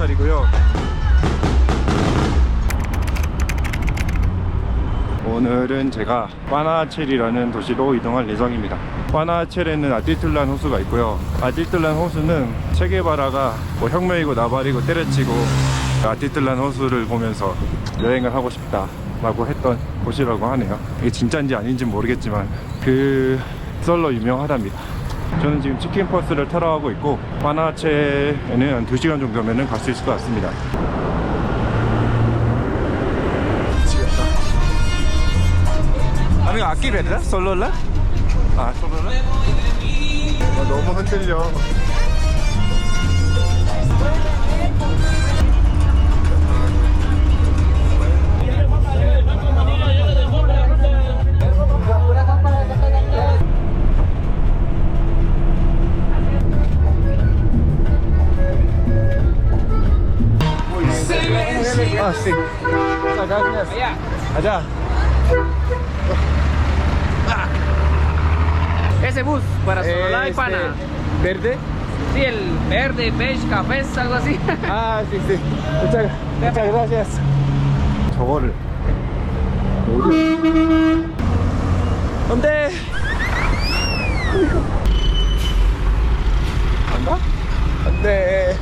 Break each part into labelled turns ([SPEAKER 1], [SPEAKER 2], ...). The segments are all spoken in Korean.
[SPEAKER 1] 어깨차리고요. 오늘은 제가 파나아첼이라는 도시로 이동할 예정입니다. 파나아첼에는 아티틀란 호수가 있고요. 아티틀란 호수는 체게바라가 혁명이고 나발이고 때려치고 아티틀란 호수를 보면서 여행을 하고 싶다 라고 했던 곳이라고 하네요. 이게 진짜인지 아닌지 모르겠지만 그 썰로 유명하답니다. 저는 지금 치킨버스를 타러 가고 있고 파나아첼에는 한 2시간 정도면 갈 수 있을 것 같습니다. Amigo, aquí, ¿verdad? ¿Solo la? Ah, solo la. 너무 흔들려. Ah, sí. Gracias. Allá.
[SPEAKER 2] Ese bus para Sololá y Pana.
[SPEAKER 1] ¿Verde?
[SPEAKER 2] Sí, el verde, beige, café, algo así.
[SPEAKER 1] Ah, sí, sí. Muchas gracias. 저거를 안돼. 안가? 안돼.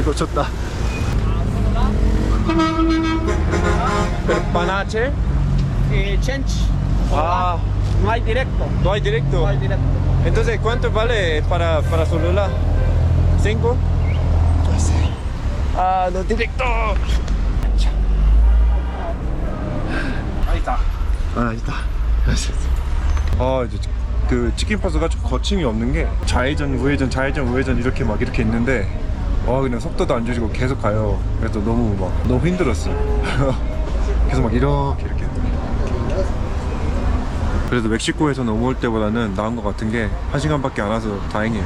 [SPEAKER 1] 놓쳤다. Panache.
[SPEAKER 2] Change.
[SPEAKER 1] Ah,
[SPEAKER 2] No hay directo.
[SPEAKER 1] no hay directo.
[SPEAKER 2] No hay directo.
[SPEAKER 1] Entonces, ¿cuánto vale para Sololá? ¿5? No sé. Ah, no directo.
[SPEAKER 2] Ahí está.
[SPEAKER 1] 아, 있다. 이제 그 치킨버스가 좀 거침이 없는 게 좌회전, 우회전, 좌회전, 우회전 이렇게 있는데 그냥 속도도 안 줄이고 계속 가요. 그래서 너무 힘들었어요. 그래서 이렇게. 그래도 멕시코에서 넘어올 때보다는 나은 것 같은 게 1시간밖에 안 와서 다행이에요.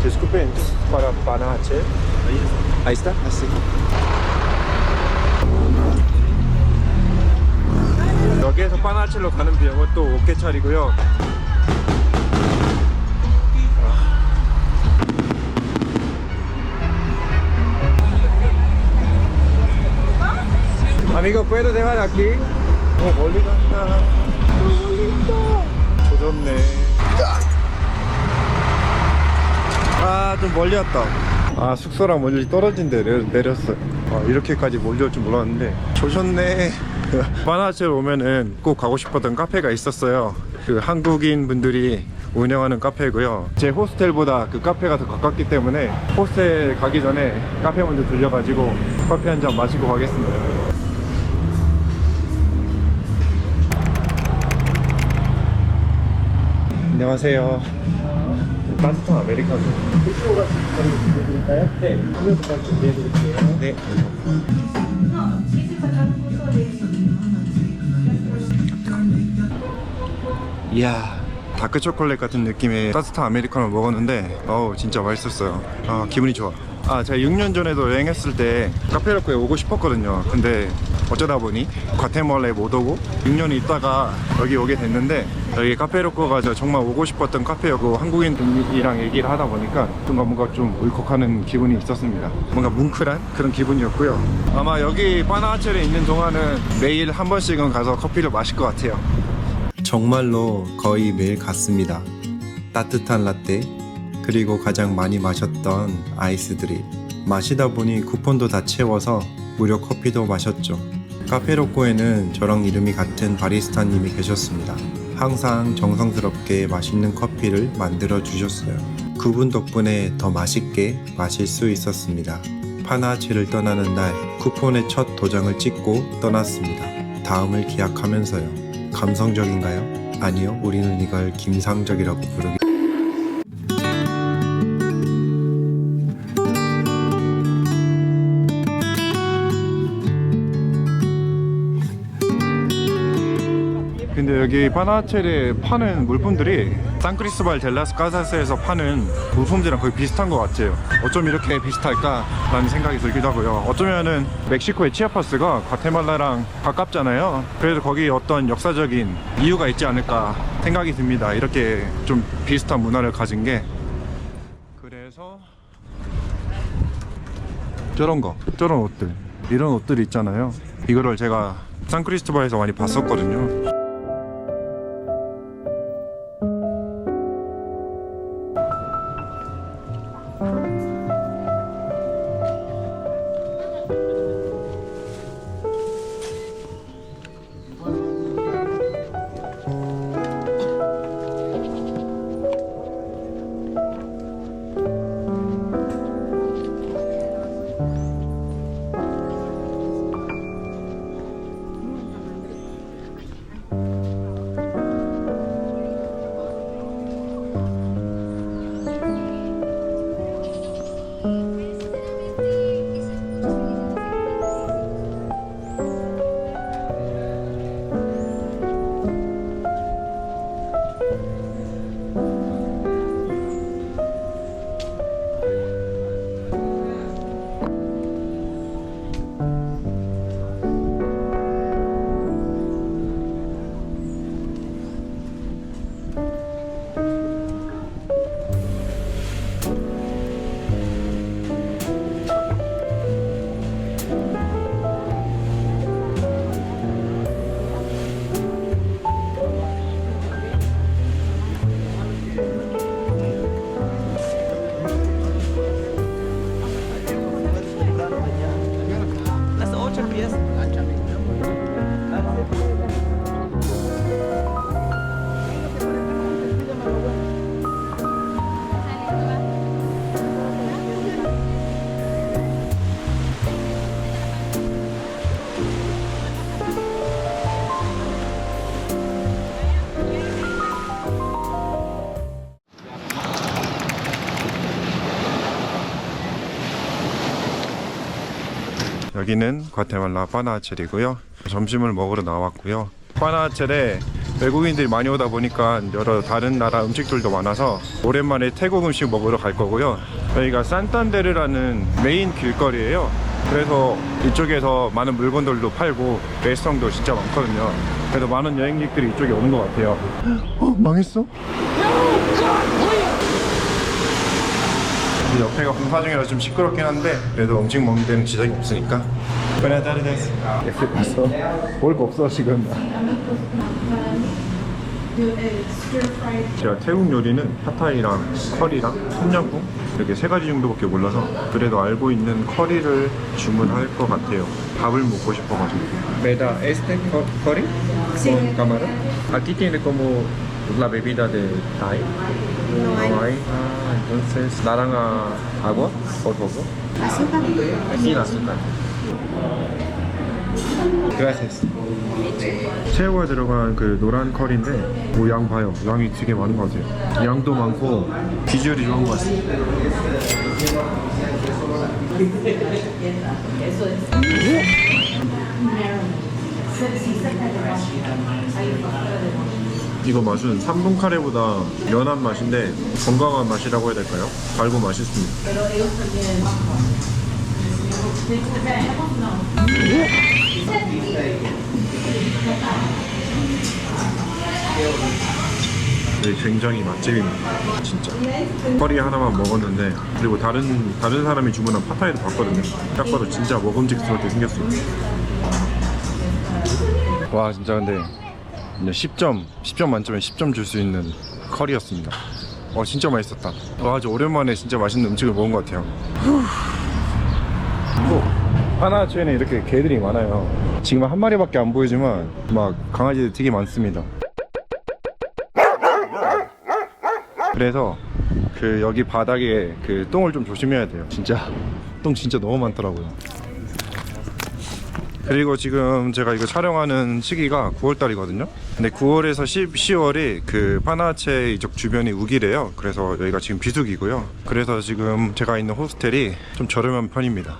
[SPEAKER 1] Disculpe, entonces para Panache. Ahí está, así. 여기에서 파나아첼로 가는 비용은 또 5개짜리고요. Amigo, ¿puedo dejar aquí? 멀리 간다. 조졌네. 좀 멀리 왔다. 숙소랑 멀리 떨어진 데 내렸어요. 이렇게까지 멀리 올 줄 몰랐는데 조졌네. 파나아첼 오면은 꼭 가고 싶었던 카페가 있었어요. 그 한국인 분들이 운영하는 카페고요. 제 호스텔보다 그 카페가 더 가깝기 때문에 호스텔 가기 전에 카페 먼저 들려가지고 커피 한 잔 마시고 가겠습니다. 안녕하세요. 따뜻한 아메리카노. 드시고가 준비해드릴까요? 네. 음료수까지 준비해드릴게요. 네. 이야, 다크 초콜릿 같은 느낌의 따뜻한 아메리카노 먹었는데 진짜 맛있었어요. 기분이 좋아. 제가 6년 전에도 여행했을 때 카페로코에 오고 싶었거든요. 근데 어쩌다 보니 과테말라에 못 오고 6년 있다가 여기 오게 됐는데, 여기 카페로코가 정말 오고 싶었던 카페였고 한국인이랑 얘기를 하다 보니까 뭔가 좀 울컥하는 기분이 있었습니다. 뭔가 뭉클한 그런 기분이었고요. 아마 여기 파나아첼에 있는 동안은 매일 한 번씩은 가서 커피를 마실 것 같아요.
[SPEAKER 3] 정말로 거의 매일 갔습니다. 따뜻한 라떼, 그리고 가장 많이 마셨던 아이스들이 마시다 보니 쿠폰도 다 채워서 무료 커피도 마셨죠. 카페로코에는 저랑 이름이 같은 바리스타님이 계셨습니다. 항상 정성스럽게 맛있는 커피를 만들어 주셨어요. 그분 덕분에 더 맛있게 마실 수 있었습니다. 파나아첼을 떠나는 날 쿠폰의 첫 도장을 찍고 떠났습니다. 다음을 기약하면서요. 감성적인가요? 아니요, 우리는 이걸 김상적이라고 부르기.
[SPEAKER 1] 근데 여기 파나아첼에 파는 물품들이 산크리스토발 델라스 카사스에서 파는 물품들이랑 거의 비슷한 것 같아요. 어쩜 이렇게 비슷할까라는 생각이 들기도 하고요. 어쩌면은 멕시코의 치아파스가 과테말라랑 가깝잖아요. 그래서 거기 어떤 역사적인 이유가 있지 않을까 생각이 듭니다. 이렇게 좀 비슷한 문화를 가진 게. 그래서 저런 옷들, 이런 옷들이 있잖아요. 이거를 제가 산크리스토발에서 많이 봤었거든요.
[SPEAKER 2] Las 8 empieza.
[SPEAKER 1] 여기는 과테말라 파나아첼이고요. 점심을 먹으러 나왔고요. 파나아첼에 외국인들이 많이 오다 보니까 여러 다른 나라 음식들도 많아서 오랜만에 태국 음식 먹으러 갈 거고요. 여기가 산탄데르라는 메인 길거리예요. 그래서 이쪽에서 많은 물건들도 팔고 레스토랑도 진짜 많거든요. 그래서 많은 여행객들이 이쪽에 오는 것 같아요. 망했어? 옆에가 공사 중이라 좀 시끄럽긴 한데 그래도 음식 먹는 데는 지장이 없으니까. 부에나타르데스. 없어. 볼 거 없어 지금. 제가 태국 요리는 팟타이랑 커리랑 솜양꿍 이렇게 세 가지 정도밖에 몰라서 그래도 알고 있는 커리를 주문할 것 같아요. 밥을 먹고 싶어가지고. Meda este curry con camarón. Aquí tiene como la bebida de Thai. No hay. Ah, entonces naranja agua, por favor.
[SPEAKER 4] Azúcar.
[SPEAKER 1] Sin azúcar. Gracias. 새우가 들어간 그 노란 커리인데 뭐 양 봐요. 양이 되게 많은 것 같아요. 양도 많고 비주얼이 좋은 것 같습니다. 이거 맛은 3분 카레보다 연한 맛인데 건강한 맛이라고 해야 될까요? 달고 맛있습니다. 네, 굉장히 맛집입니다. 진짜. 커리 하나만 먹었는데 그리고 다른 사람이 주문한 팟타이도 봤거든요. 딱 봐도 진짜 먹음직스럽게 생겼어요. 와 진짜 근데 10점 만점에 10점 줄 수 있는 커리였습니다. 진짜 맛있었다. 아주 오랜만에 진짜 맛있는 음식을 먹은 것 같아요. 파나아첼에 이렇게 개들이 많아요. 지금 한 마리밖에 안 보이지만 막 강아지들 되게 많습니다. 그래서 그 여기 바닥에 그 똥을 좀 조심해야 돼요. 진짜 똥 진짜 너무 많더라고요. 그리고 지금 제가 이거 촬영하는 시기가 9월달이거든요. 근데 9월에서 10월이 그 파나아첼 이쪽 주변이 우기래요. 그래서 여기가 지금 비수기고요. 그래서 지금 제가 있는 호스텔이 좀 저렴한 편입니다.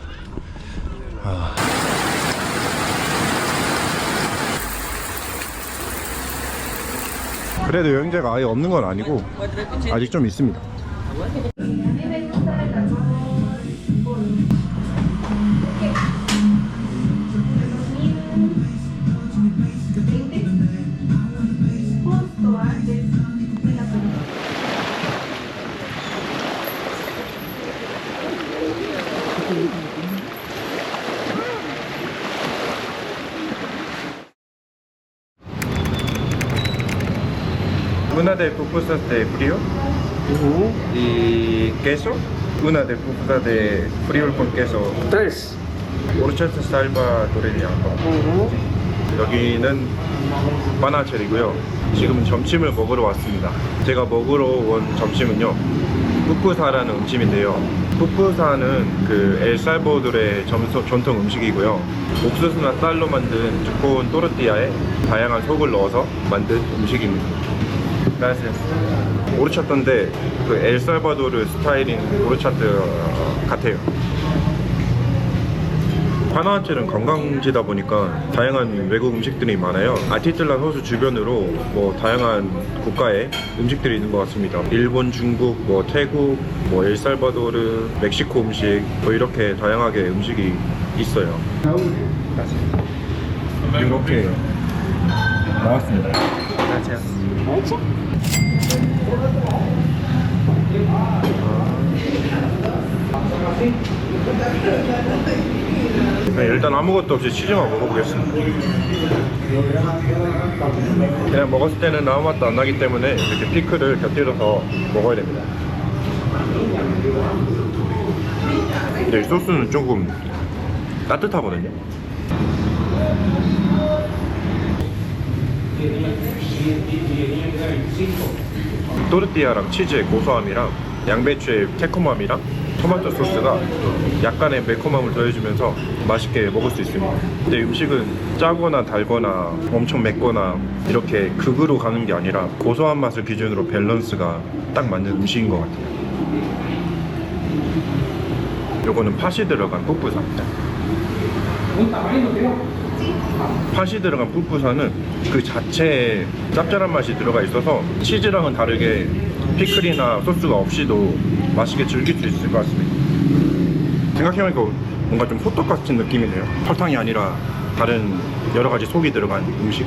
[SPEAKER 1] 그래도 여행자가 아예 없는 건 아니고 아직 좀 있습니다. Una de pupusas de frío y queso. Una de pupusas de frío con queso.
[SPEAKER 4] 3.
[SPEAKER 1] 오르차트 살바도레니아고. 여기는 바나첼이고요. 지금 점심을 먹으러 왔습니다. 제가 먹으러 온 점심은요, 푸푸사라는 음식인데요. 푸푸사는 그 엘살바도르의 전통 음식이고요. 옥수수나 쌀로 만든 두꺼운 또르띠아에 다양한 속을 넣어서 만든 음식입니다. 오르차트인데 그 엘살바도르 스타일인 오르차트 같아요. 파나아첼은 관광지다 보니까 다양한 외국 음식들이 많아요. 아티틀란 호수 주변으로 뭐 다양한 국가의 음식들이 있는 것 같습니다. 일본, 중국, 뭐 태국, 뭐 엘살바도르, 멕시코 음식 뭐 이렇게 다양하게 음식이 있어요. 이렇게 나왔습니다. 일단 아무것도 없이 치즈만 먹어보겠습니다. 그냥 먹었을 때는 아무 맛도 안 나기 때문에 이렇게 피클을 곁들여서 먹어야 됩니다. 근데 이 소스는 조금 따뜻하거든요. 또르띠아랑 치즈의 고소함이랑 양배추의 새콤함이랑 토마토 소스가 약간의 매콤함을 더해주면서 맛있게 먹을 수 있습니다. 근데 음식은 짜거나 달거나 엄청 맵거나 이렇게 극으로 가는 게 아니라 고소한 맛을 기준으로 밸런스가 딱 맞는 음식인 것 같아요. 요거는 팥이 들어간 푸푸사입니다. 팥이 들어간 푸푸사는 그 자체에 짭짤한 맛이 들어가 있어서 치즈랑은 다르게 피클이나 소스가 없이도 맛있게 즐길 수 있을 것 같습니다. 생각해보니까 뭔가 좀 소떡 같은 느낌이네요. 설탕이 아니라 다른 여러 가지 속이 들어간 음식.